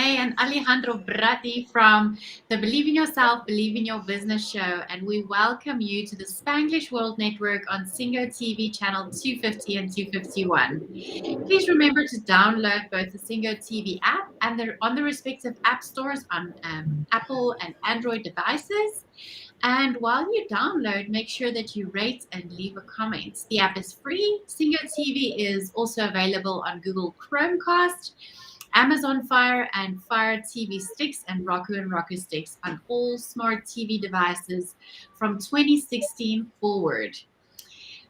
Shanei and Alejandro Bratti from the Believe in Yourself, Believe in Your Business show, and we welcome you to the Spanglish World Network on Singo TV channel 250 and 251. Please remember to download both the Singo TV app and on the respective app stores on Apple and Android devices. And while you download, make sure that you rate and leave a comment. The app is free. Singo TV is also available on Google Chromecast, Amazon Fire and Fire TV sticks, and Roku sticks on all smart TV devices from 2016 forward.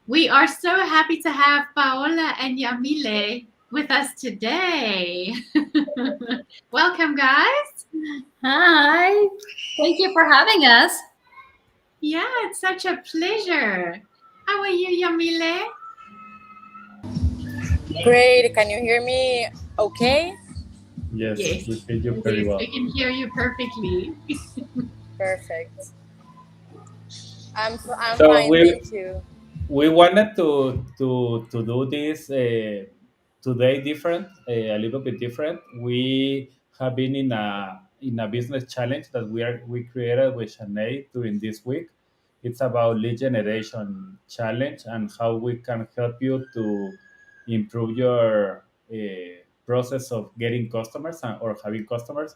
We are so happy to have Paola and Yamile with us today. Welcome, guys. Hi. Thank you for having us. Yeah, it's such a pleasure. How are you, Yamile? Great. Can you hear me okay? Yes, Yes, we hear you very yes, well. we can hear you perfectly. Perfect. I'm So fine, we thank you. we wanted to do this today different, a little bit different. We have been in a business challenge that we created with Shanei during this week. It's about lead generation challenge and how we can help you to improve your process of getting customers or having customers.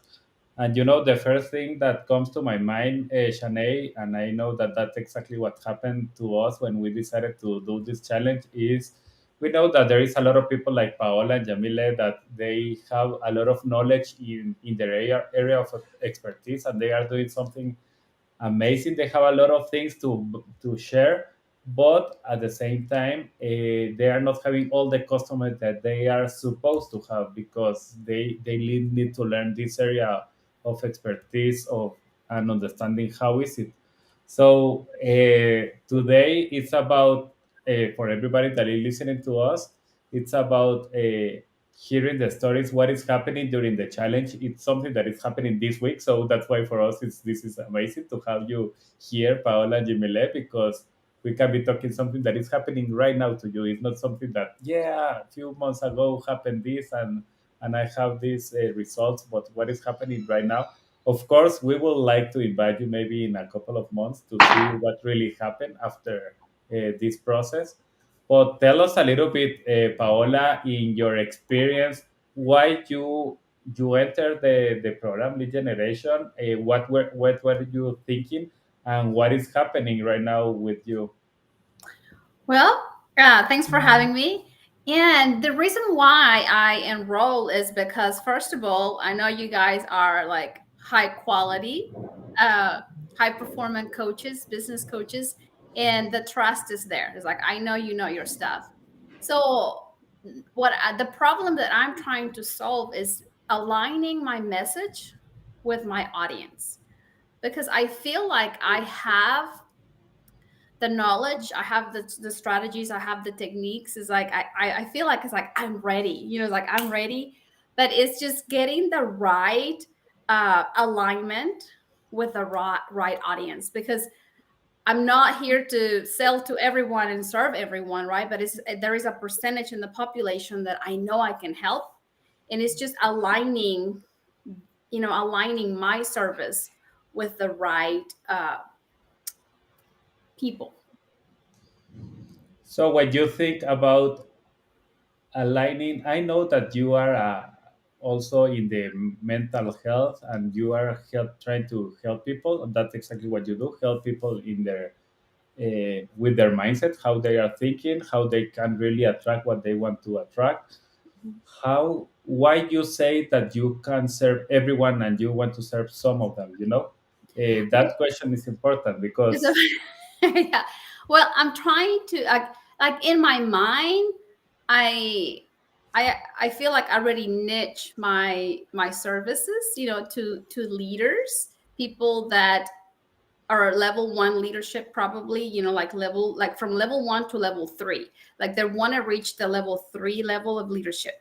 And the first thing that comes to my mind, Shanei, and I know that that's exactly what happened to us when we decided to do this challenge, is we know that there is a lot of people like Paola and Jamile that they have a lot of knowledge in their area of expertise, and they are doing something amazing. They have a lot of things to share, but at the same time, they are not having all the customers that they are supposed to have because they need to learn this area of expertise of and understanding how is it. So today it's about for everybody that is listening to us. It's about hearing the stories, what is happening during the challenge. It's something that is happening this week, so that's why for us this is amazing to have you here, Paola and Jimele, because we can be talking something that is happening right now to you. It's not something that a few months ago happened this and I have these results, but what is happening right now. Of course, we would like to invite you maybe in a couple of months to see what really happened after this process. But tell us a little bit, Paola, in your experience, why you entered the program lead generation. What were you thinking, and what is happening right now with you? Well, thanks for having me. And the reason why I enroll is because, first of all, I know you guys are like high quality, uh, high performance coaches, business coaches, and the trust is there. It's like, I know you know your stuff. So, the problem that I'm trying to solve is aligning my message with my audience because I feel like I have the knowledge, I have the strategies, I have the techniques. Is like I feel like it's like I'm ready, like I'm ready, but it's just getting the right alignment with the right audience, because I'm not here to sell to everyone and serve everyone, right? But there is a percentage in the population that I know I can help, and it's just aligning my service with the right people. So when you think about aligning, I know that you are also in the mental health and you are trying to help people, and that's exactly what you do, help people in their with their mindset, how they are thinking, how they can really attract what they want to attract. Why you say that you can serve everyone and you want to serve some of them, that question is important It's a, because yeah. Well, I'm trying to like in my mind, I I feel like I already niche my services, to leaders, people that are level one leadership, probably, like from level one to level three. Like they want to reach the level three level of leadership.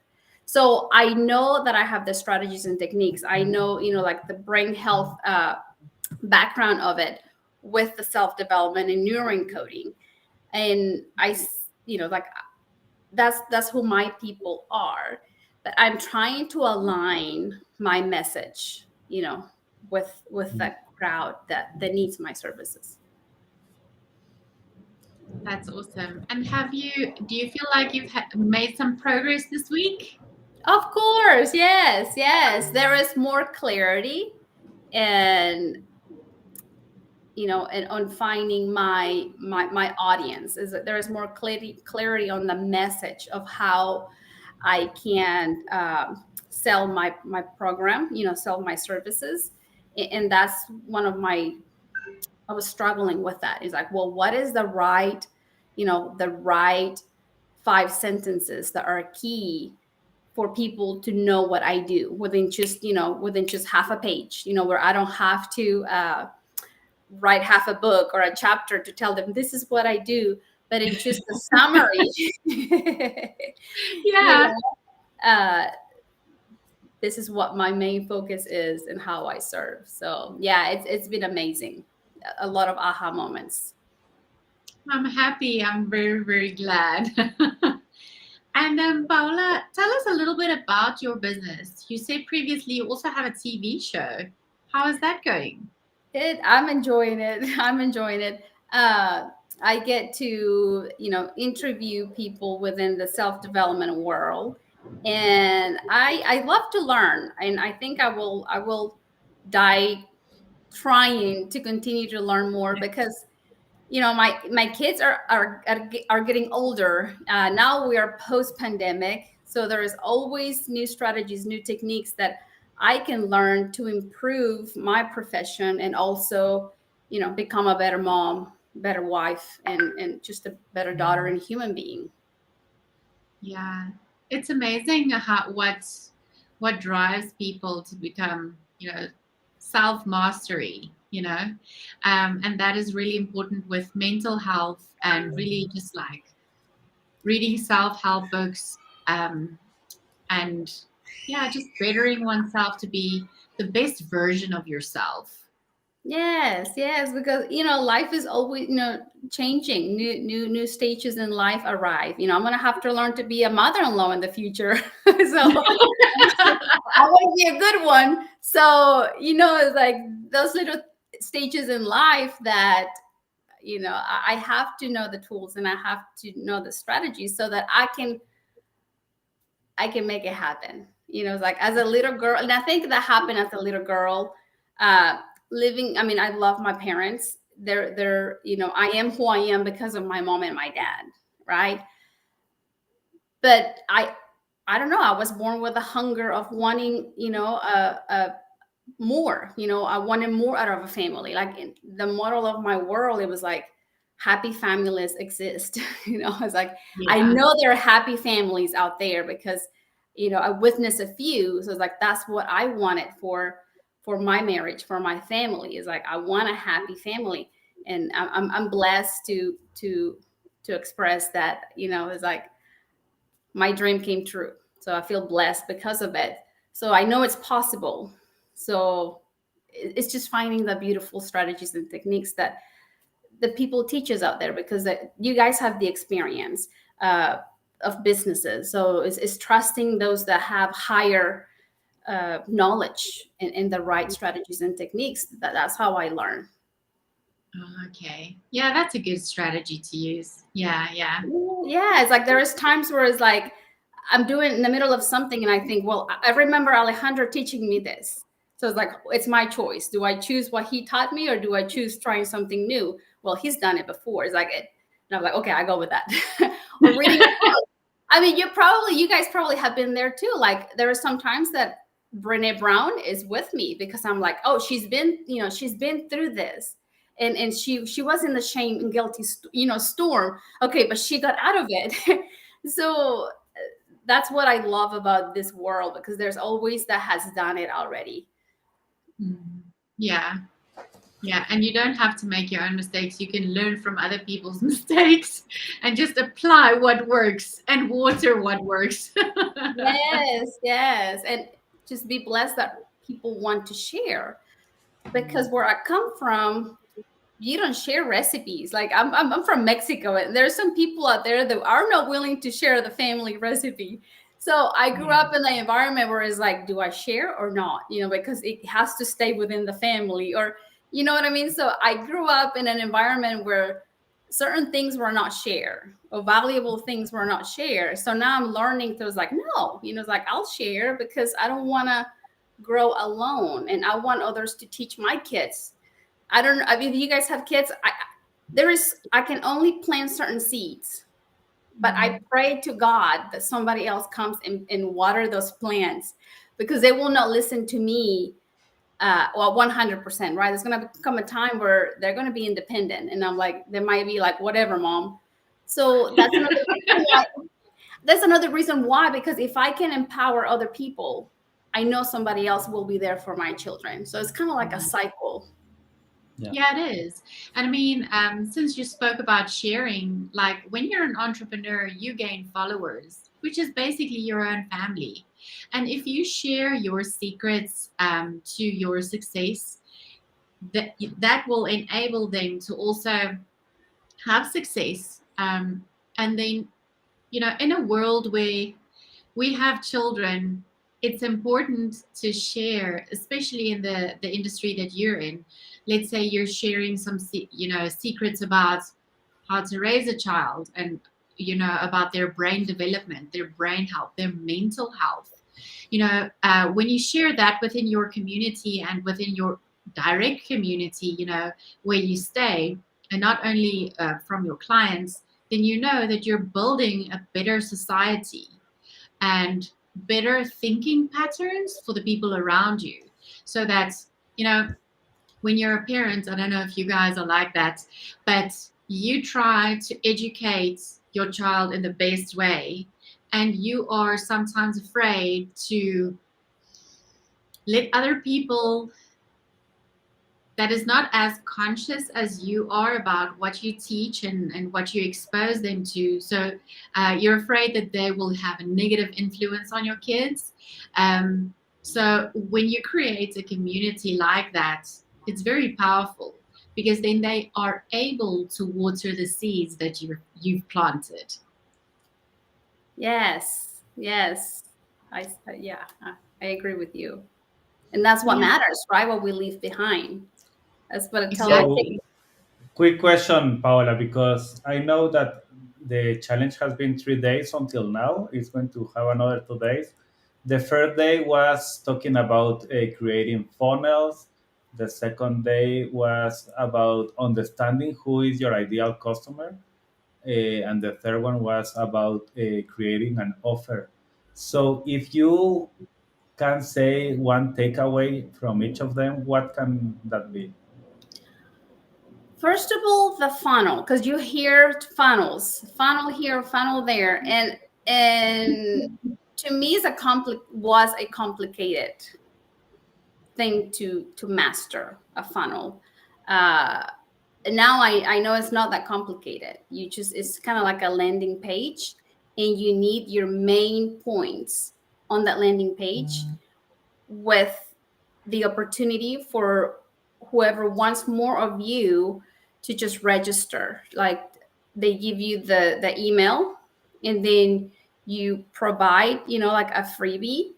So I know that I have the strategies and techniques. I know, like the brain health background of it with the self development and neuroencoding, and like that's who my people are. But I'm trying to align my message, with the crowd that needs my services. That's awesome. And do you feel like you've made some progress this week? Of course, yes. There is more clarity, and and on finding my audience. Is that there is more clarity on the message of how I can sell my program, sell my services, and that's one of my. I was struggling with that. It's like, well, what is the right 5 sentences that are key for people to know what I do within just half a page, where I don't have to write half a book or a chapter to tell them this is what I do, but in just a summary. Yeah. This is what my main focus is and how I serve. So yeah, it's been amazing. A lot of aha moments. I'm happy. I'm very, very glad. And Paola, tell us a little bit about your business. You said previously you also have a TV show. How is that going? I'm enjoying it. I'm enjoying it. I get to, interview people within the self-development world, and I love to learn, and I think I will die trying to continue to learn more, because my kids are getting older. Now we are post pandemic, so there is always new strategies, new techniques that I can learn to improve my profession, and also become a better mom, better wife, and just a better daughter and human being. Yeah, it's amazing how what drives people to become, self mastery, and that is really important with mental health, and really just like reading self help books, and yeah, just bettering oneself to be the best version of yourself. Yes, because life is always changing. New stages in life arrive. I'm gonna have to learn to be a mother-in-law in the future. So I want to be a good one. So it's like those little stages in life that I have to know the tools, and I have to know the strategies so that I can make it happen. It's like as a little girl, and I think that happened as a little girl, uh, living. I mean, I love my parents. I am who I am because of my mom and my dad, right? But I don't know. I was born with a hunger of wanting, more. I wanted more out of a family. Like in the model of my world, it was like happy families exist. It's like I Yeah. know there are happy families out there because I witnessed a few. So it's like that's what I wanted for my marriage, for my family. Is like I want a happy family, and I'm blessed to express that. It's like my dream came true. So I feel blessed because of it. So I know it's possible. So it's just finding the beautiful strategies and techniques that the people teach us out there, because you guys have the experience of businesses. So it's trusting those that have higher knowledge and the right strategies and techniques. That's how I learn. Okay. Yeah, that's a good strategy to use. Yeah, yeah. Yeah, it's like there is times where it's like I'm doing in the middle of something and I think, well, I remember Alejandro teaching me this. So it's like it's my choice. Do I choose what he taught me, or do I choose trying something new? Well, he's done it before. It's like it. And I'm like, okay, I go with that. Or reading a book. I mean, you guys probably have been there too. Like there are some times that Brene Brown is with me because I'm like, oh, she's been through this. And she was in the shame and guilty storm. Okay, but she got out of it. So that's what I love about this world, because there's always that has done it already. Yeah. Yeah. And you don't have to make your own mistakes. You can learn from other people's mistakes and just apply what works and water what works. Yes. And just be blessed that people want to share. Because where I come from, you don't share recipes. Like I'm from Mexico, and there's some people out there that are not willing to share the family recipe. So I grew up in an environment where it's like, do I share or not? Because it has to stay within the family, or you know what I mean? So I grew up in an environment where certain things were not shared, or valuable things were not shared. So now I'm learning to, it's like, no, it's like, I'll share because I don't want to grow alone, and I want others to teach my kids. I don't know. I mean, if you guys have kids, I can only plant certain seeds, but I pray to God that somebody else comes and water those plants, because they will not listen to me. Well, 100%, right? There's going to come a time where they're going to be independent, and I'm like, they might be like, whatever, mom. So that's another reason why. That's another reason why, because if I can empower other people, I know somebody else will be there for my children. So it's kind of like a cycle. Yeah, it is. And I mean, since you spoke about sharing, like when you're an entrepreneur, you gain followers, which is basically your own family. And if you share your secrets to your success, that will enable them to also have success. And then, in a world where we have children, it's important to share, especially in the industry that you're in. Let's say you're sharing some secrets about how to raise a child, and about their brain development, their brain health, their mental health. When you share that within your community and within your direct community, where you stay, and not only from your clients, then you know that you're building a better society and better thinking patterns for the people around you. So that, when you're a parent, I don't know if you guys are like that, but you try to educate your child in the best way, and you are sometimes afraid to let other people that is not as conscious as you are about what you teach and what you expose them to. So you're afraid that they will have a negative influence on your kids. So when you create a community like that, it's very powerful, because then they are able to water the seeds that you've planted. Yes. I agree with you. And that's what Yeah, matters, right? What we leave behind. That's what it tells So, exactly. quick question, Paola, because I know that the challenge has been 3 days until now. It's going to have another 2 days. The first day was talking about creating funnels. The second day was about understanding who is your ideal customer. And the third one was about creating an offer. So, if you can say one takeaway from each of them, what can that be? First of all, the funnel, because you hear funnels, funnel here, funnel there, and to me, was a complicated thing to master a funnel. Now I know it's not that complicated. It's kind of like a landing page, and you need your main points on that landing page, with the opportunity for whoever wants more of you to just register. Like, they give you the email, and then you provide, like a freebie.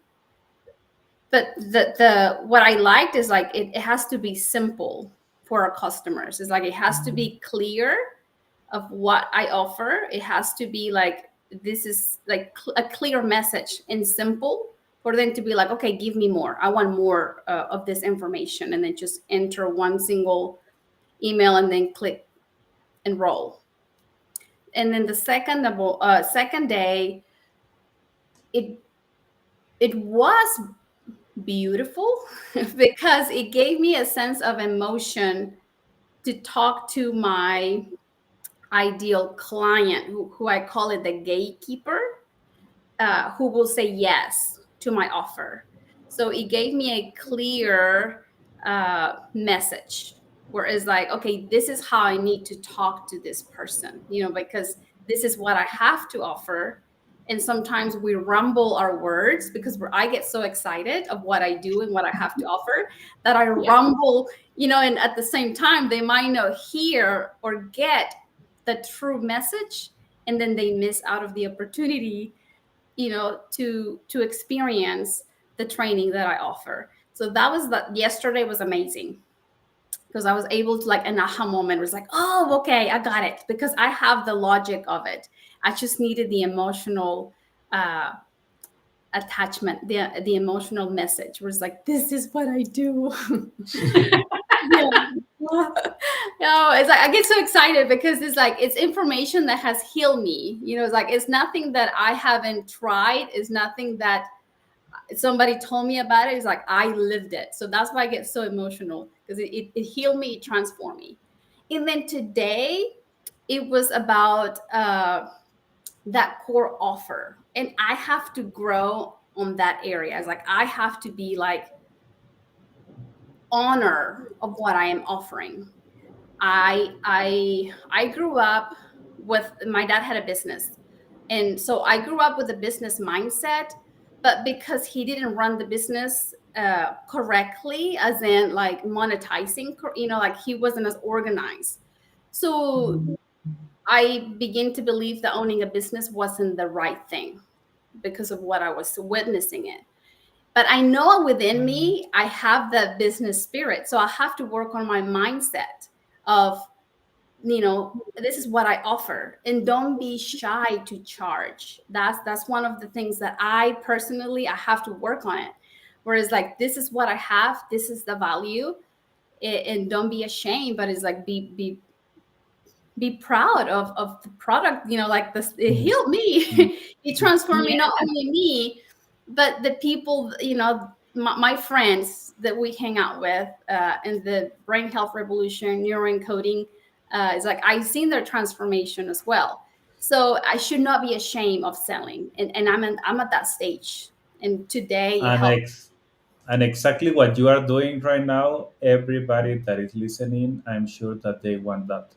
But the what I liked is, like, it has to be simple for our customers. It's like, it has to be clear of what I offer. It has to be like, this is like a clear message and simple for them to be like, okay, give me more. I want more of this information, and then just enter one single email and then click enroll. And then the second day, it it was beautiful because it gave me a sense of emotion to talk to my ideal client, who I call it the gatekeeper, who will say yes to my offer. So it gave me a clear message, where it's like, okay, this is how I need to talk to this person, because this is what I have to offer. And sometimes we rumble our words, because I get so excited of what I do and what I have to offer, that I Yeah. rumble, and at the same time, they might not hear or get the true message, and then they miss out of the opportunity, to experience the training that I offer. So that was that. Yesterday was amazing because I was able to, like, an aha moment was like, oh, okay, I got it, because I have the logic of it. I just needed the emotional uh, attachment, the emotional message was like, this is what I do. Yeah. No, it's like I get so excited because it's like it's information that has healed me. It's like it's nothing that I haven't tried. It's nothing that somebody told me about it. It's like I lived it. So that's why I get so emotional, because it healed me, it transformed me. And then today it was about that core offer. And I have to grow on that area. It's like I have to be like honor of what I am offering. I grew up with my dad had a business. And so I grew up with a business mindset, but because he didn't run the business correctly, as in like monetizing, like he wasn't as organized. So I began to believe that owning a business wasn't the right thing because of what I was witnessing it. But I know within me, I have the business spirit. So I have to work on my mindset of, this is what I offer, and don't be shy to charge. That's one of the things that I personally, I have to work on it. Whereas like, this is what I have, this is the value, and don't be ashamed, but it's like, be proud of the product. Like this, it healed me. It transformed me, Yeah. not only me, but the people, my friends that we hang out with in the brain health revolution, neuroencoding. It's like I've seen their transformation as well. So I should not be ashamed of selling, and I'm at that stage, and today it and helped. and exactly what you are doing right now, everybody that is listening, I'm sure that they want that.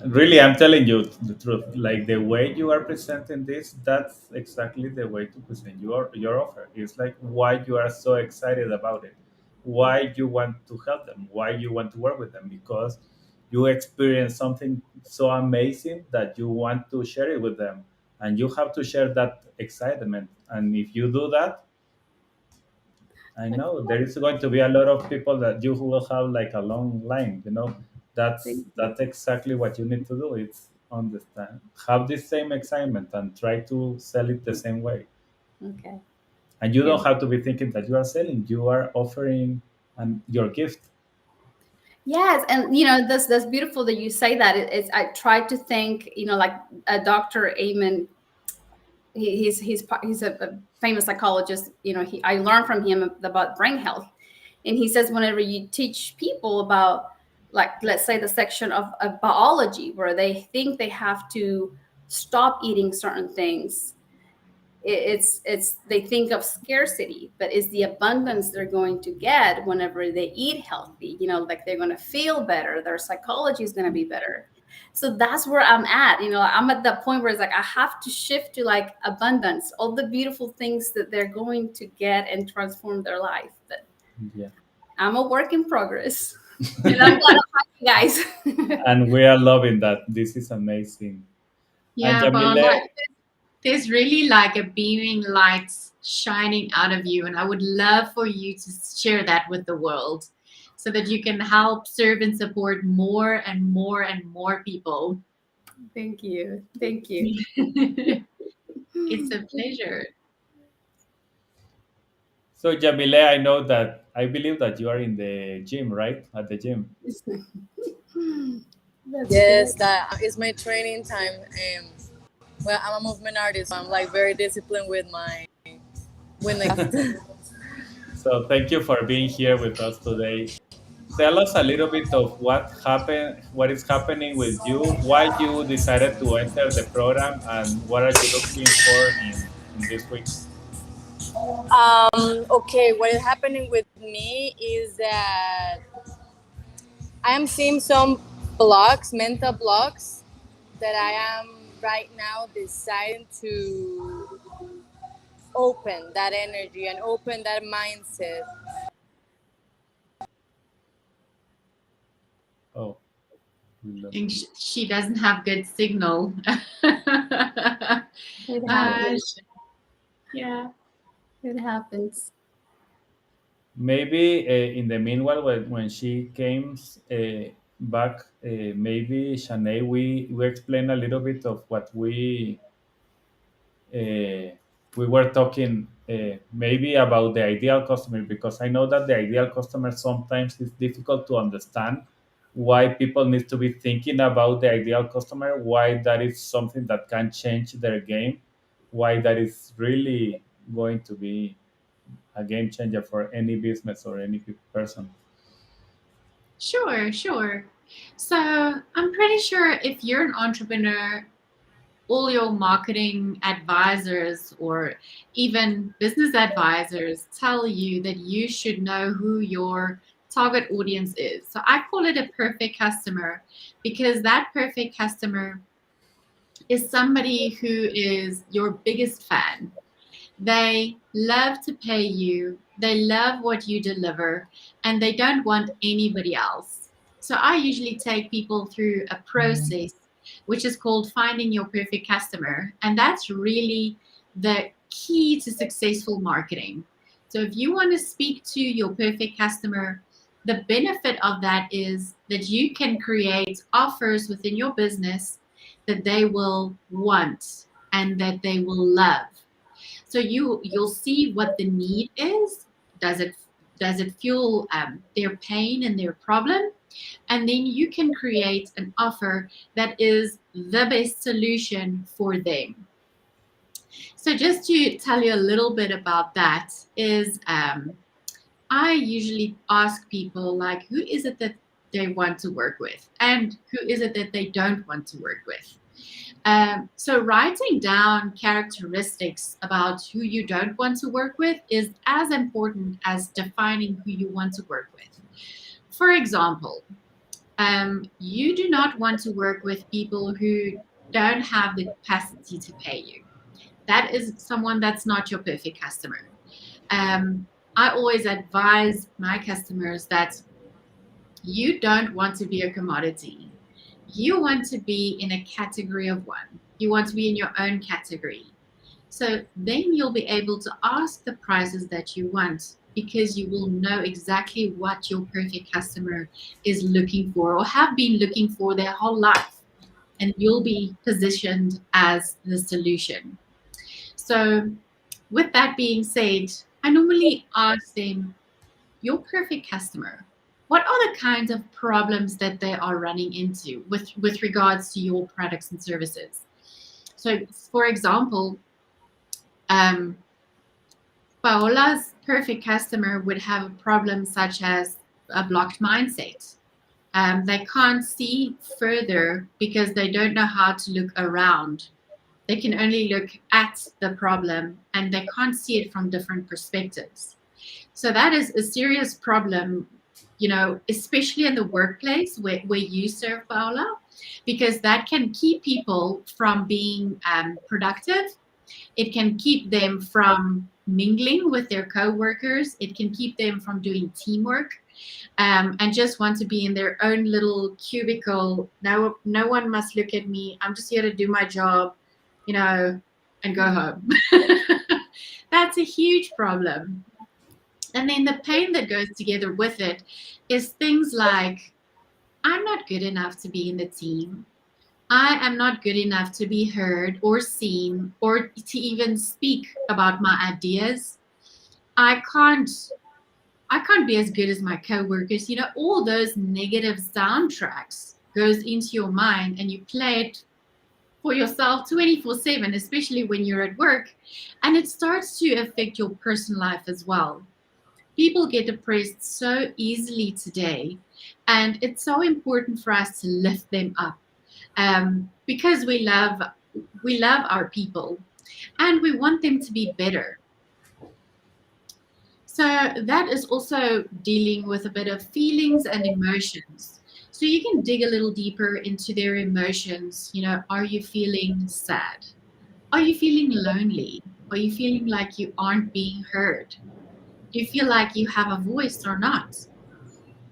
Really, I'm telling you the truth. Like the way you are presenting this, that's exactly the way to present your offer. It's like why you are so excited about it, why you want to help them, why you want to work with them, because you experience something so amazing that you want to share it with them, and you have to share that excitement. And if you do that, I know there is going to be a lot of people that you will have like a long line. That's exactly what you need to do. It's understand, have the same excitement, and try to sell it the same way. Okay. And you Yeah. don't have to be thinking that you are selling. You are offering and your gift. Yes, and that's beautiful that you say that. It's I try to think, like Dr. Amen. He's a famous psychologist. I learned from him about brain health, and he says whenever you teach people about, like, let's say the section of biology where they think they have to stop eating certain things, it's they think of scarcity, but it's the abundance they're going to get whenever they eat healthy. Like they're going to feel better, their psychology is going to be better. So that's where I'm at. I'm at that point where it's like I have to shift to like abundance, all the beautiful things that they're going to get and transform their life. But Yeah. I'm a work in progress. And I'm glad I'm happy, guys. And we are loving that. This is amazing. And Yeah, Bon, Jamile, like there's really like a beaming light shining out of you, and I would love for you to share that with the world so that you can help serve and support more and more and more people. Thank you. Thank you. It's a pleasure. so Jamile, I know that I believe that you are in the gym, right? At the gym. That's Yes, great. that is my training time. Well, I'm a movement artist, so I'm like very disciplined with my craft. So thank you for being here with us today. Tell us a little bit of what happened, what is happening with you, why you decided to enter the program, and what are you looking for in this week. Okay, what is happening with me is that I am seeing some blocks, mental blocks, that I am right now deciding to open that energy and open that mindset. Oh. We lost think you. she doesn't have good signal. It uh, happens. sh- yeah. It happens. Maybe in the meanwhile, when she came back, maybe Shanei, we explain a little bit of what uh, we were talking maybe about the ideal customer, because I know that the ideal customer sometimes is difficult to understand why people need to be thinking about the ideal customer, why that is something that can change their game, why that is really going to be a game changer for any business or any person. Sure, sure. So I'm pretty sure if you're an entrepreneur, all your marketing advisors or even business advisors tell you that you should know who your target audience is. So I call it a perfect customer because that perfect customer is somebody who is your biggest fan. They love to pay you, they love what you deliver, and they don't want anybody else. So I usually take people through a process which is called finding your perfect customer. And that's really the key to successful marketing. So if you want to speak to your perfect customer, the benefit of that is that you can create offers within your business that they will want and that they will love. So you'll see what the need is. Does it does it fuel their pain and their problem? And then you can create an offer that is the best solution for them. So just to tell you a little bit about that is I usually ask people like, who is it that they want to work with and who is it that they don't want to work with. So writing down characteristics about who you don't want to work with is as important as defining who you want to work with. For example, you do not want to work with people who don't have the capacity to pay you. That is someone that's not your perfect customer. Um, I always advise my customers that you don't want to be a commodity. You want to be in a category of one. You want to be in your own category. So then you'll be able to ask the prices that you want because you will know exactly what your perfect customer is looking for or have been looking for their whole life. And you'll be positioned as the solution. So, with that being said, I normally ask them, your perfect customer, what are the kinds of problems that they are running into with regards to your products and services? So, for example, um, Paola's perfect customer would have a problem such as a blocked mindset. They can't see further because they don't know how to look around. They can only look at the problem and they can't see it from different perspectives. So that is a serious problem, especially in the workplace where you serve, Paola, because that can keep people from being productive. It can keep them from mingling with their coworkers. It can keep them from doing teamwork and just want to be in their own little cubicle. No one must look at me. I'm just here to do my job, and go home. That's a huge problem. And then the pain that goes together with it is things like, I'm not good enough to be in the team. I am not good enough to be heard or seen or to even speak about my ideas. I can't I can't be as good as my coworkers. All those negative soundtracks goes into your mind and you play it for yourself 24/7, especially when you're at work, and it starts to affect your personal life as well. People get depressed so easily today, and it's so important for us to lift them up because we love our people and we want them to be better. So that is also dealing with a bit of feelings and emotions. So you can dig a little deeper into their emotions. Are you feeling sad? Are you feeling lonely? Are you feeling like you aren't being heard? Do you feel like you have a voice or not?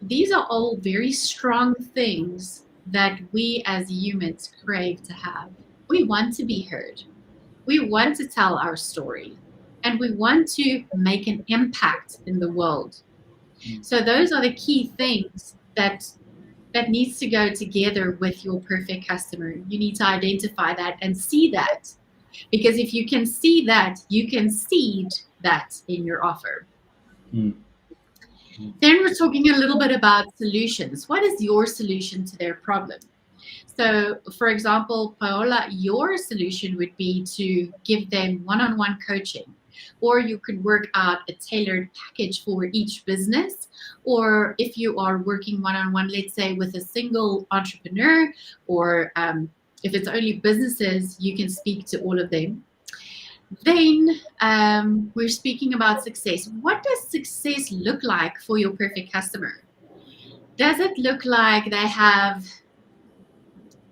These are all very strong things that we as humans crave to have. We want to be heard. We want to tell our story, and we want to make an impact in the world. So those are the key things that needs to go together with your perfect customer. You need to identify that and see that. Because if you can see that, you can seed that in your offer. Mm. Mm. Then we're talking a little bit about solutions. What is your solution to their problem? So, for example, Paola, your solution would be to give them one-on-one coaching, or you could work out a tailored package for each business. Or if you are working one-on-one, let's say with a single entrepreneur, or if it's only businesses, you can speak to all of them. Then we're speaking about success. What does success look like for your perfect customer? Does it look like they have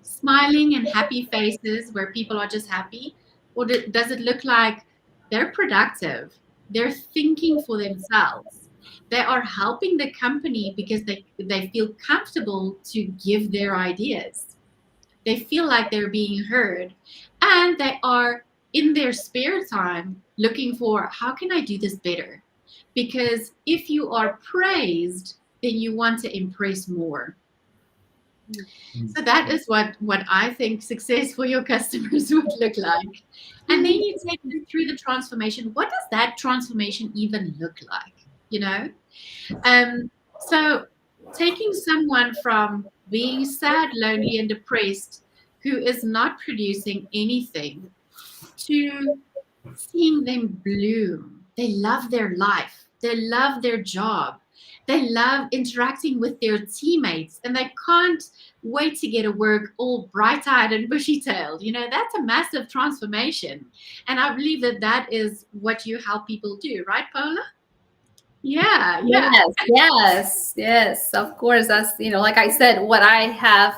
smiling and happy faces where people are just happy? Or does it look like they're productive? They're thinking for themselves. They are helping the company because they feel comfortable to give their ideas. They feel like they're being heard, and they are in their spare time looking for, how can I do this better? Because if you are praised, then you want to impress more. So that is what I think success for your customers would look like. And then you take them through the transformation. What does that transformation even look like? You know? So taking someone from being sad, lonely, and depressed, who is not producing anything, to seeing them bloom. They love their life. They love their job. They love interacting with their teammates, and they can't wait to get to work all bright-eyed and bushy-tailed. You know, that's a massive transformation. And I believe that that is what you help people do, right, Paula? Yeah, yeah. Yes, of course. That's, like I said, what I have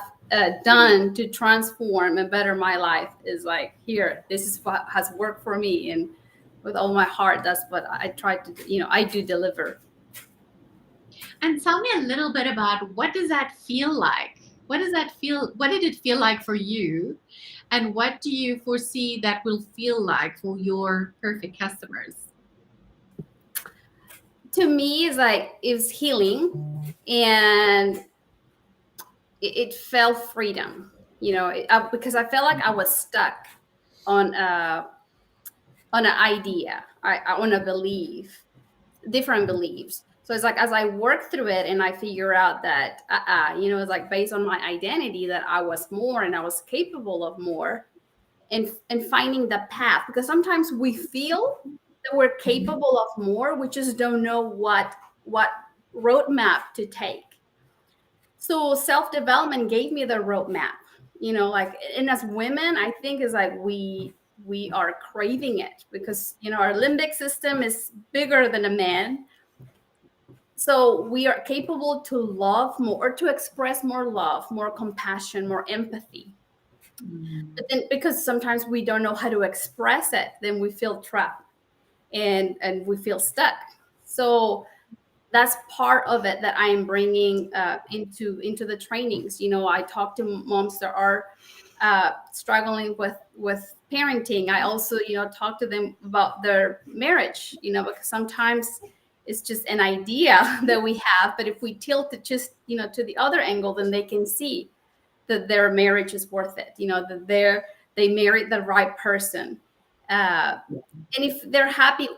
done to transform and better my life is like, here, this is what has worked for me. And with all my heart, that's what I try to, I do deliver. And tell me a little bit about, what does that feel like? What does that feel? What did it feel like for you? And what do you foresee that will feel like for your perfect customers? To me, it's healing, and it felt freedom, because I felt like I was stuck on an idea, on a belief, different beliefs. So it's like, as I work through it and I figure out that, it's like based on my identity that I was more and I was capable of more, and finding the path, because sometimes we feel that we're capable of more, we just don't know what roadmap to take. So self-development gave me the roadmap, and as women, I think is like we are craving it, because our limbic system is bigger than a man. So we are capable to love more, to express more love, more compassion, more empathy. But then, because sometimes we don't know how to express it, then we feel trapped and we feel stuck. So that's part of it that I am bringing into the trainings. I talk to moms that are struggling with parenting. I also talk to them about their marriage. Because sometimes it's just an idea that we have, but if we tilt it just to the other angle, then they can see that their marriage is worth it. That they married the right person, and if they're happy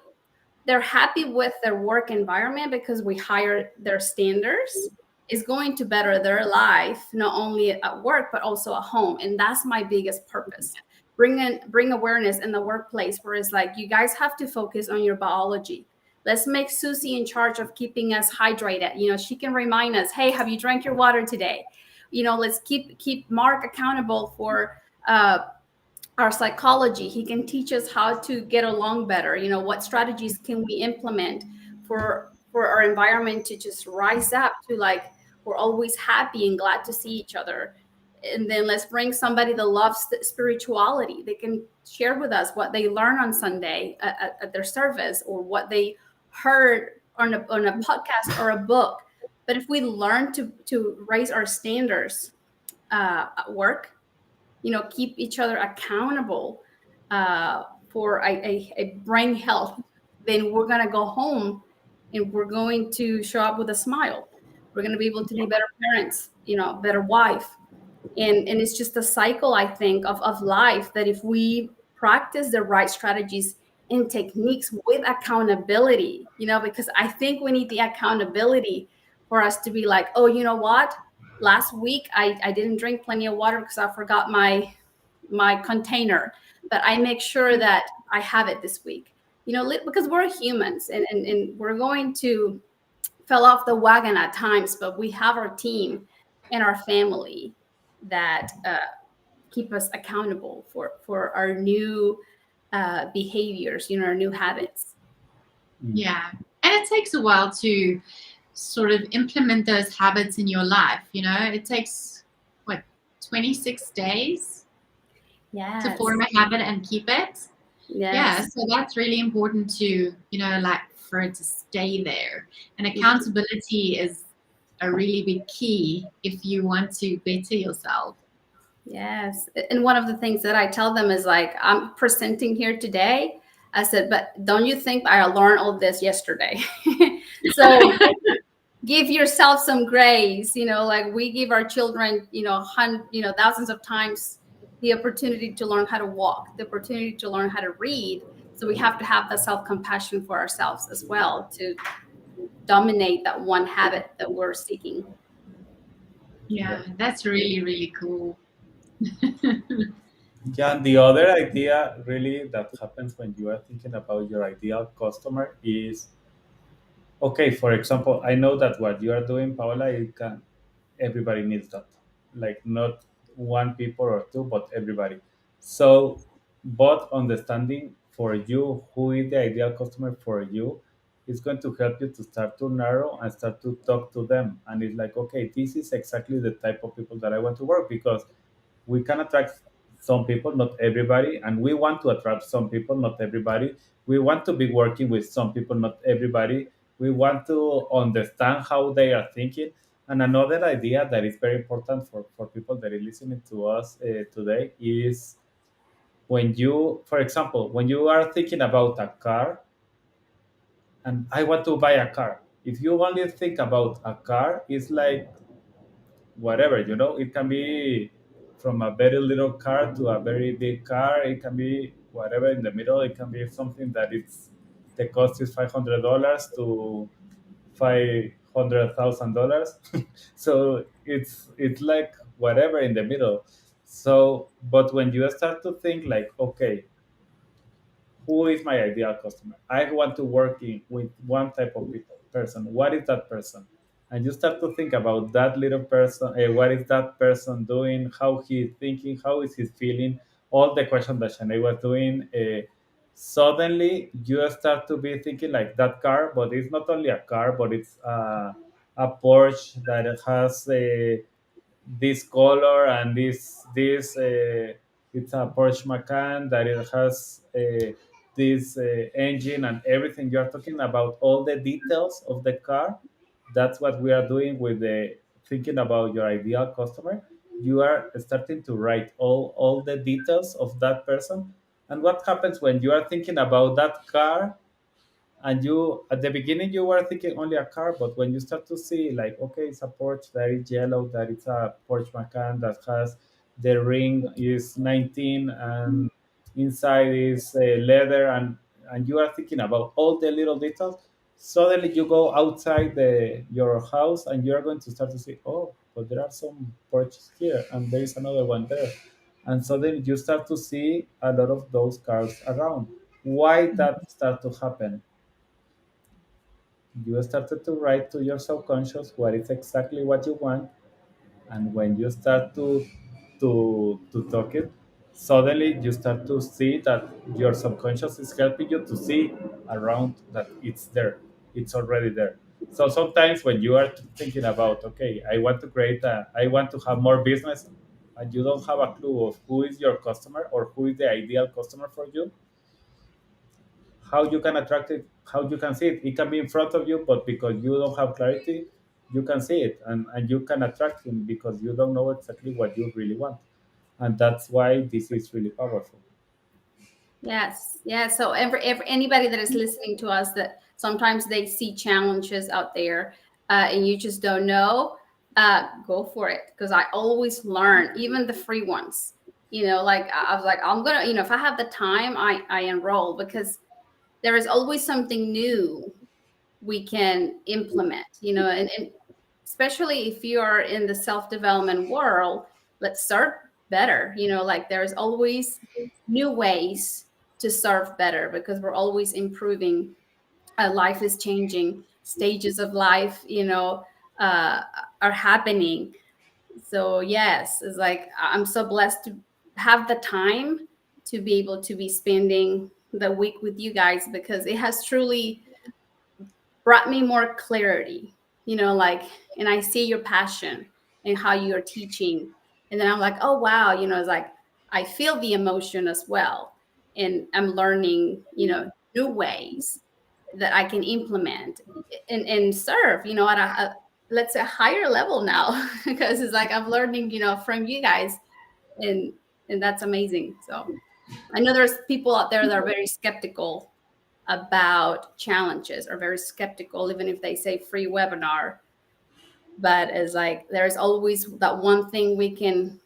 with their work environment because we hire their standards, is going to better their life, not only at work, but also at home. And that's my biggest purpose. Bring awareness in the workplace, where it's like, you guys have to focus on your biology. Let's make Susie in charge of keeping us hydrated. She can remind us, hey, have you drank your water today? Let's keep Mark accountable for our psychology. He can teach us how to get along better. What strategies can we implement for our environment to just rise up to, like, we're always happy and glad to see each other. And then let's bring somebody that loves spirituality. They can share with us what they learn on Sunday at their service, or what they heard on a podcast or a book. But if we learn to raise our standards, at work, keep each other accountable uh, for a brain health, then we're going to go home and we're going to show up with a smile. We're going to be able to be better parents, better wife. And it's just a cycle, I think, of life, that if we practice the right strategies and techniques with accountability, because I think we need the accountability for us to be like, oh, you know what, last week I didn't drink plenty of water because I forgot my container, but I make sure that I have it this week. Because we're humans, and we're going to fell off the wagon at times, but we have our team and our family that keep us accountable for our new behaviors, our new habits. Mm. Yeah. And it takes a while to sort of implement those habits in your life. It takes what, 26 days to Yes. form a habit and keep it. Yeah. Yes. So that's really important to, like for it to stay there. And accountability is a really big key if you want to better yourself. Yes. And one of the things that I tell them is like, I'm presenting here today. I said, but don't you think I learned all this yesterday? So give yourself some grace, like we give our children, thousands of times the opportunity to learn how to walk, the opportunity to learn how to read. So we have to have the self-compassion for ourselves as well to dominate that one habit that we're seeking. Yeah, that's really, really cool. Yeah, and the other idea really that happens when you are thinking about your ideal customer is, okay, for example, I know that what you are doing, Paola, it can everybody needs that. Like not one people or two, but everybody. So but understanding for you who is the ideal customer for you is going to help you to start to narrow and start to talk to them. And it's like, okay, this is exactly the type of people that I want to work, because we can attract some people, not everybody, and we want to attract some people, not everybody. We want to be working with some people, not everybody. We want to understand how they are thinking. And another idea that is very important for people that are listening to us today is, when you, for example, when you are thinking about a car, and I want to buy a car, if you only think about a car, it's like whatever, it can be from a very little car to a very big car. It can be whatever in the middle. It can be something that it's the cost is $500 to $500,000. So it's like whatever in the middle. So but when you start to think like, okay, who is my ideal customer? I want to work with one type of person. What is that person? And you start to think about that little person. What is that person doing? How he is thinking? How is he feeling? All the questions that Shanei was doing. Suddenly, you start to be thinking like that car, but it's not only a car, but it's a Porsche that has this color and this it's a Porsche Macan that it has this engine and everything. You are talking about all the details of the car. That's what we are doing with the thinking about your ideal customer. You are starting to write all the details of that person. And what happens when you are thinking about that car, and you at the beginning you were thinking only a car, but when you start to see like, okay, it's a Porsche that is yellow, that it's a Porsche Macan that has the ring is 19 and inside is leather, and you are thinking about all the little details. Suddenly you go outside your house and you are going to start to see, oh, but there are some Porsches here and there is another one there, and suddenly you start to see a lot of those cars around. Why that start to happen? You started to write to your subconscious what is exactly what you want, and when you start to talk it, suddenly you start to see that your subconscious is helping you to see around that it's there, it's already there. So sometimes when you are thinking about, okay, I want to have more business, and you don't have a clue of who is your customer or who is the ideal customer for you, how you can attract it, how you can see it. It can be in front of you, but because you don't have clarity, you can see it, and you can attract him because you don't know exactly what you really want. And that's why this is really powerful. Yes, yeah. So every anybody that is listening to us that sometimes they see challenges out there, and you just don't know, go for it, because I always learn, even the free ones. Like I was like, I'm gonna, if I have the time, I enroll, because there is always something new we can implement. And especially if you are in the self-development world, let's serve better. Like there's always new ways to serve better, because we're always improving. Life is changing, stages of life, uh, are happening. So yes, it's like I'm so blessed to have the time to be able to be spending the week with you guys, because it has truly brought me more clarity, like, and I see your passion and how you're teaching. And then I'm like, oh, wow, it's like I feel the emotion as well. And I'm learning, new ways that I can implement and serve, at let's say, higher level now, because it's like I'm learning, from you guys. And that's amazing. So I know there's people out there that are very skeptical about challenges, or very skeptical, even if they say free webinar. But it's like there's always that one thing we can,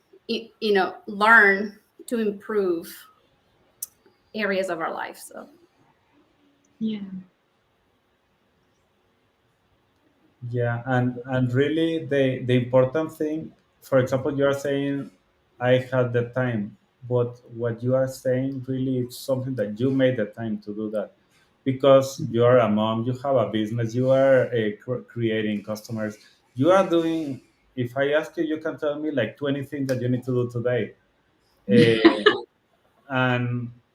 learn to improve areas of our life. So Yeah. Yeah, and really the important thing, for example, you are saying I had the time, but what you are saying really is something that you made the time to do that, because you are a mom, you have a business, you are creating customers, you are doing. If I ask you, you can tell me like 20 things that you need to do today. Uh,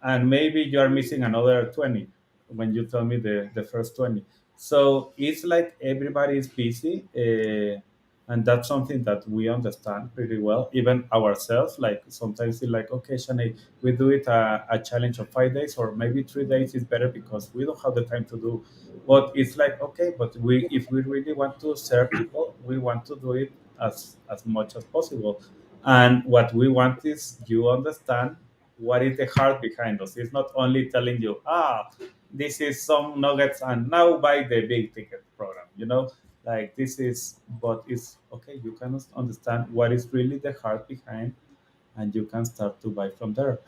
and maybe you are missing another 20 when you tell me the first 20. So it's like everybody is busy, and that's something that we understand pretty well, even ourselves. Like sometimes it's like, okay, Shanei, we do it a challenge of 5 days, or maybe 3 days is better because we don't have the time to do. But it's like, okay, but we if we really want to serve people, we want to do it as much as possible. And what we want is you understand what is the heart behind us. It's not only telling you, this is some nuggets and now buy the big ticket program, like this is, but it's okay. You can understand what is really the heart behind, and you can start to buy from there.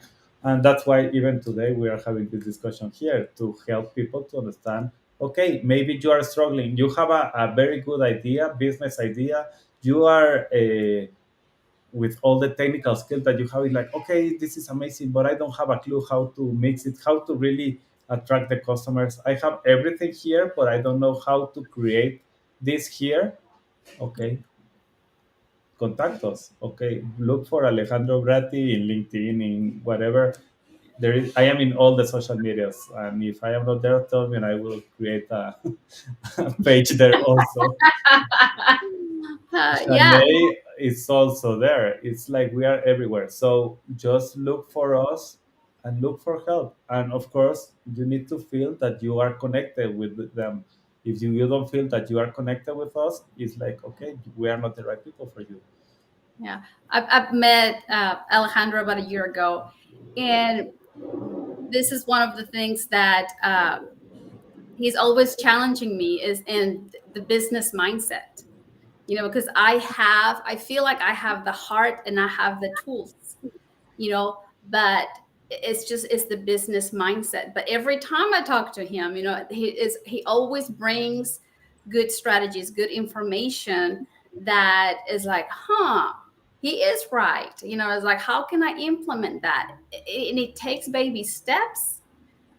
And that's why even today we are having this discussion here to help people to understand, okay, maybe you are struggling, you have a very good idea, business idea, you are with all the technical skills that you have, it's like, okay, this is amazing, but I don't have a clue how to mix it, how to really attract the customers. I have everything here, but I don't know how to create this here. Okay, contact us. Okay, look for Alejandro Bratti in LinkedIn, in whatever. There is, I am in all the social medias, and if I am not there, tell me, and I will create a page there also. yeah. Shanei is also there. It's like we are everywhere. So just look for us and look for help. And of course, you need to feel that you are connected with them. If you don't feel that you are connected with us, it's like, okay, we are not the right people for you. Yeah, I've met Alejandro about a year ago, and this is one of the things that he's always challenging me is in the business mindset. Because I feel like I have the heart and I have the tools, but it's the business mindset. But every time I talk to him, he always brings good strategies, good information that is like, he is right. It's like, how can I implement that? And it takes baby steps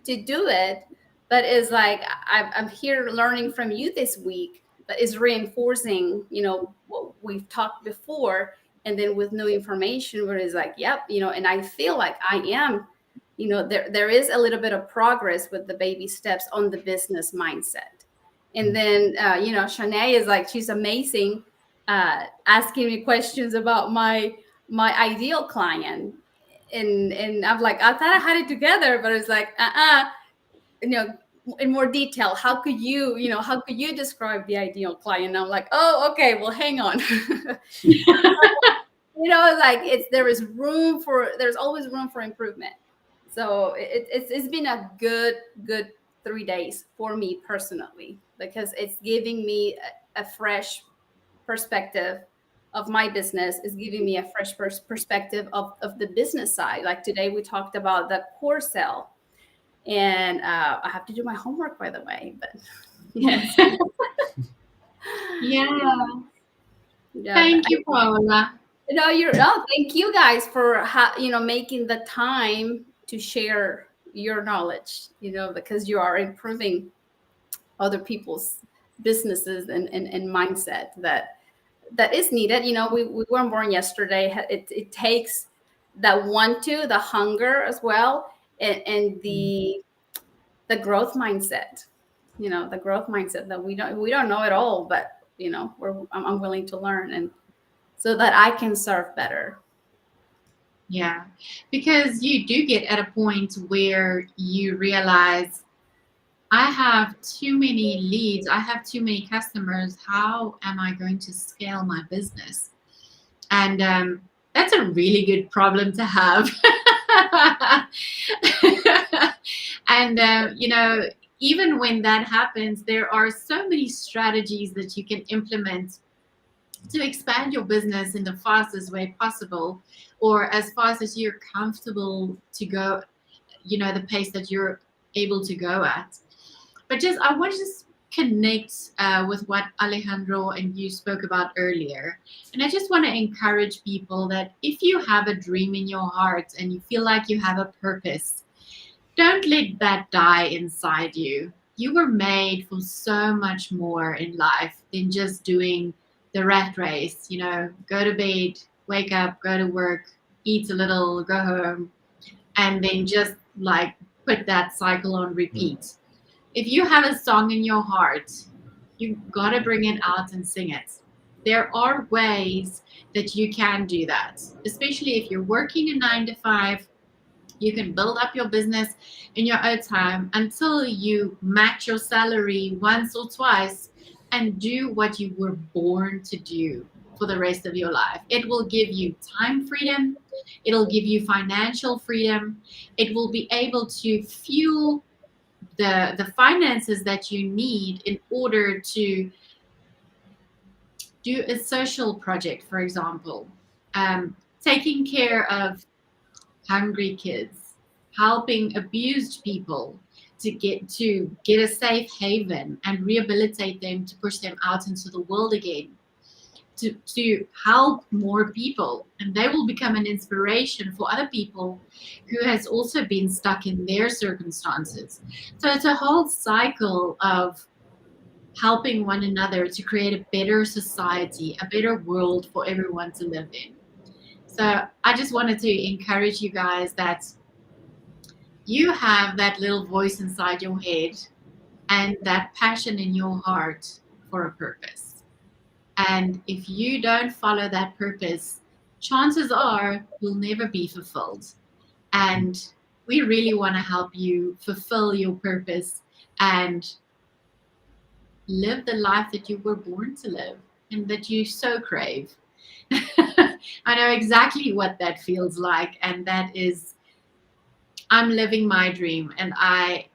to do it. But it's like I'm here learning from you this week, but is reinforcing, what we've talked before, and then with new information where it's like, yep, and I feel like I am, there is a little bit of progress with the baby steps on the business mindset. And then Shanei is like, she's amazing, asking me questions about my ideal client. And I'm like, I thought I had it together, but it's like, you know in more detail, how could you, how could you describe the ideal client? And I'm like, oh, okay, well, hang on. Like there's always room for improvement. So it's been a good 3 days for me personally, because it's giving me a fresh perspective of my business, is giving me a fresh perspective of the business side. Like today we talked about the core sale, and I have to do my homework, by the way, but yes. Yeah. Yeah, but Thank you, Paola. thank you guys for making the time to share your knowledge, because you are improving other people's businesses and mindset that is needed. We weren't born yesterday. It takes that the hunger as well, and the growth mindset. The growth mindset that we don't know it all, but I'm willing to learn, and so that I can serve better. Yeah, because you do get at a point where you realize, I have too many leads, I have too many customers. How am I going to scale my business? And that's a really good problem to have. And, even when that happens, there are so many strategies that you can implement to expand your business in the fastest way possible, or as fast as you're comfortable to go, the pace that you're able to go at. But just, I want to just connect with what Alejandro and you spoke about earlier. And I just want to encourage people that if you have a dream in your heart and you feel like you have a purpose, don't let that die inside you. You were made for so much more in life than just doing the rat race, go to bed, wake up, go to work, eat a little, go home, and then just like put that cycle on Mm. repeat. If you have a song in your heart, you gotta bring it out and sing it. There are ways that you can do that, especially if you're working a 9 to 5. You can build up your business in your own time until you match your salary once or twice and do what you were born to do for the rest of your life. It will give you time freedom, it'll give you financial freedom, it will be able to fuel the finances that you need in order to do a social project, for example, taking care of hungry kids, helping abused people to get a safe haven and rehabilitate them, to push them out into the world again, to help more people, and they will become an inspiration for other people who has also been stuck in their circumstances. So it's a whole cycle of helping one another to create a better society, a better world for everyone to live in. So I just wanted to encourage you guys that you have that little voice inside your head and that passion in your heart for a purpose. And if you don't follow that purpose, chances are you'll never be fulfilled. And we really want to help you fulfill your purpose and live the life that you were born to live and that you so crave. I know exactly what that feels like. And that is, I'm living my dream. And I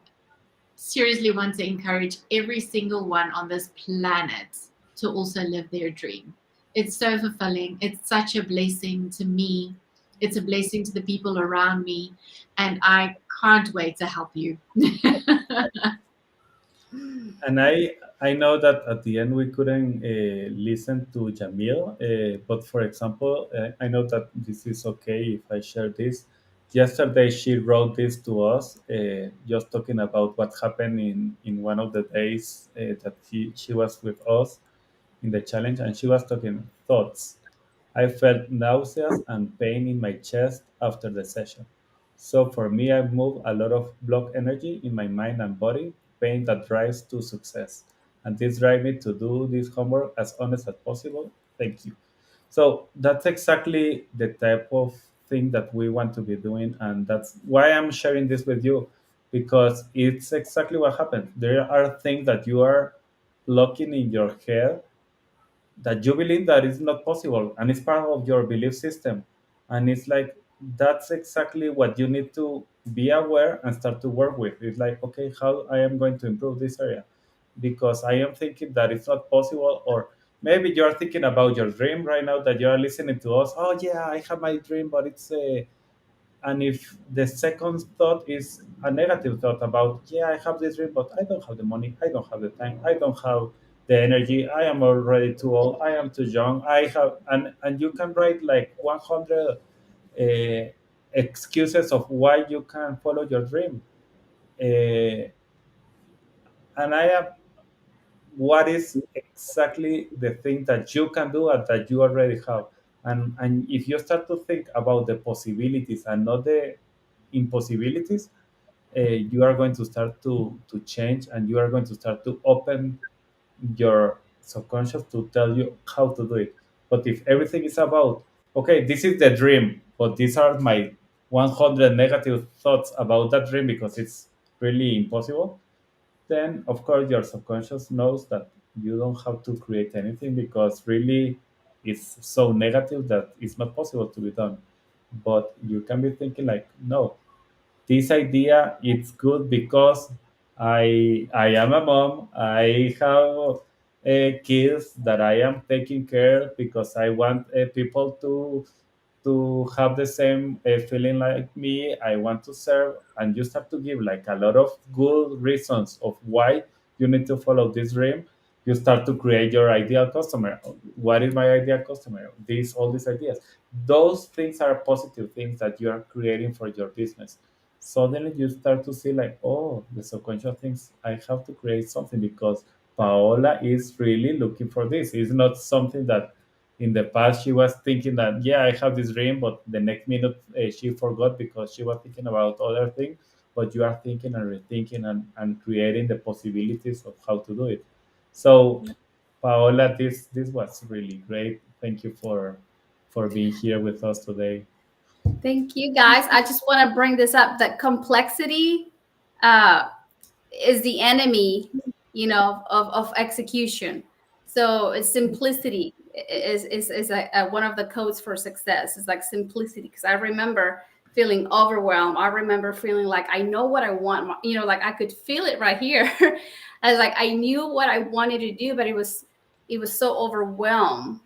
seriously want to encourage every single one on this planet to also live their dream. It's so fulfilling. It's such a blessing to me. It's a blessing to the people around me. And I can't wait to help you. And I know that at the end we couldn't listen to Jamil, but for example, I know that this is okay if I share this. Yesterday she wrote this to us, just talking about what happened in one of the days that she was with us in the challenge, and she was talking thoughts. I felt nauseous and pain in my chest after the session. So for me, I've moved a lot of block energy in my mind and body, pain that drives to success. And this drives me to do this homework as honest as possible. Thank you. So that's exactly the type of thing that we want to be doing. And that's why I'm sharing this with you. because it's exactly what happens. There are things that you are blocking in your head that you believe that is not possible, and it's part of your belief system. And it's like that's exactly what you need to be aware and start to work with. It's like, okay, how I am going to improve this area, because I am thinking that it's not possible. Or maybe you are thinking about your dream right now, that you are listening to us. Oh yeah, I have my dream, but it's and if the second thought is a negative thought about, yeah, I have this dream, but I don't have the money, I don't have the time, I don't have the energy, I am already too old, I am too young, I have, and you can write like 100 excuses of why you can follow your dream. uh, and I am, what is exactly the thing that you can do and that you already have. And if you start to think about the possibilities and not the impossibilities, you are going to start to change, and you are going to start to open your subconscious to tell you how to do it. But if everything is about, okay, this is the dream, but these are my 100 negative thoughts about that dream because it's really impossible, then of course your subconscious knows that you don't have to create anything, because really it's so negative that it's not possible to be done. But you can be thinking like, no, this idea it's good because I am a mom. I have kids that I am taking care, because I want people to have the same feeling like me. I want to serve, and you start to give like a lot of good reasons of why you need to follow this dream. You start to create your ideal customer. What is my ideal customer? These all these ideas. Those things are positive things that you are creating for your business. Suddenly you start to see like, oh, the subconscious things, I have to create something because Paola is really looking for this. It's not something that in the past she was thinking that, yeah, I have this dream, but the next minute she forgot because she was thinking about other things. But you are thinking and rethinking and creating the possibilities of how to do it. So Paola, this was really great. Thank you for being here with us today. Thank you, guys. I just want to bring this up that complexity uh, is the enemy, of execution. So it's simplicity is one of the codes for success. It's like simplicity, because I remember feeling overwhelmed. I remember feeling like I know what I want. Like I could feel it right here. I was like I knew what I wanted to do, but it was so overwhelmed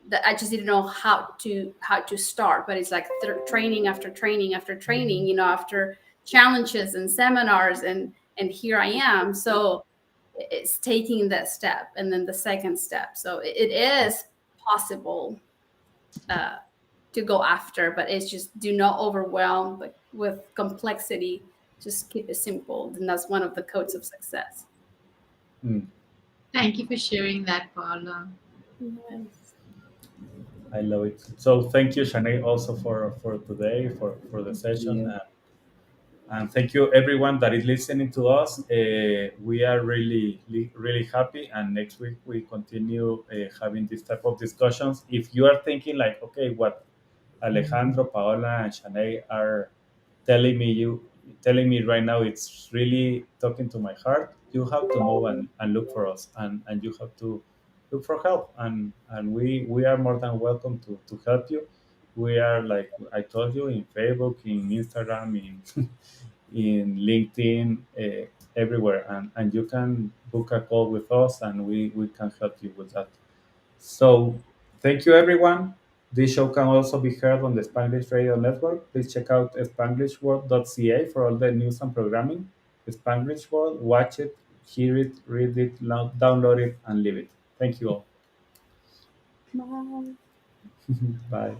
that I just didn't know how to start. But it's like training after training after training, after challenges and seminars, and here I am. So it's taking that step, and then the second step. So it is possible uh, to go after, but it's just do not overwhelm with complexity. Just keep it simple, and that's one of the codes of success. Mm, Thank you for sharing that, Paula. Yes. I love it. So thank you, Shanei, also for today, for the Thank session. you. And thank you everyone that is listening to us. We are really happy, and next week we continue having this type of discussions. If you are thinking like, okay, what Alejandro, Paola, and Shanei are telling me you telling me right now, it's really talking to my heart. You have to move and look for us, and you have to look for help, and we are more than welcome to help you. We are, like I told you, in Facebook, in Instagram, in LinkedIn, everywhere, and you can book a call with us, and we can help you with that. So, thank you, everyone. This show can also be heard on the Spanglish Radio Network. Please check out spanglishworld.ca for all the news and programming. Spanglish World, watch it, hear it, read it, download it, and live it. Thank you all. Bye. Bye.